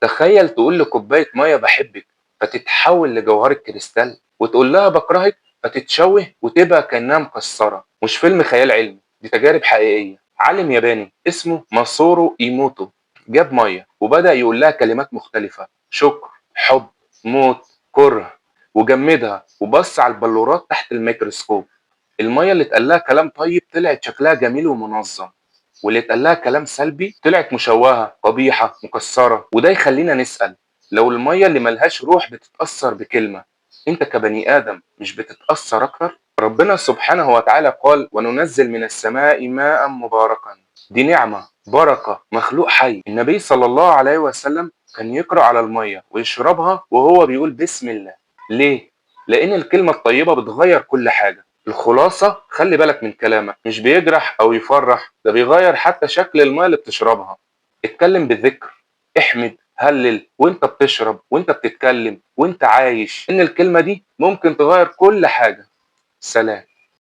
تخيل تقول لكوباية مية بحبك فتتحول لجوهرة كريستال، وتقول لها بكرهك فتتشوه وتبقى كأنها مكسرة. مش فيلم خيال علمي، دي تجارب حقيقية. عالم ياباني اسمه ماسورو إيموتو جاب مية وبدأ يقول لها كلمات مختلفة: شكر، حب، موت، كره، وجمدها وبص على البلورات تحت الميكروسكوب. المية اللي اتقال لها كلام طيب طلعت شكلها جميل ومنظم، واللي اتقال لها كلام سلبي طلعت مشوهة قبيحة مكسرة. وده يخلينا نسأل: لو المية اللي ملهاش روح بتتأثر بكلمة، انت كبني آدم مش بتتأثر أكتر؟ ربنا سبحانه وتعالى قال: وننزل من السماء ماء مباركا. دي نعمة، بركة، مخلوق حي. النبي صلى الله عليه وسلم كان يقرأ على المية ويشربها وهو بيقول بسم الله. ليه؟ لأن الكلمة الطيبة بتغير كل حاجة. الخلاصة: خلي بالك من كلامك، مش بيجرح أو يفرح، ده بيغير حتى شكل الماء اللي بتشربها. اتكلم بالذكر، احمد، هلل وانت بتشرب وانت بتتكلم وانت عايش، ان الكلمة دي ممكن تغير كل حاجة. سلام.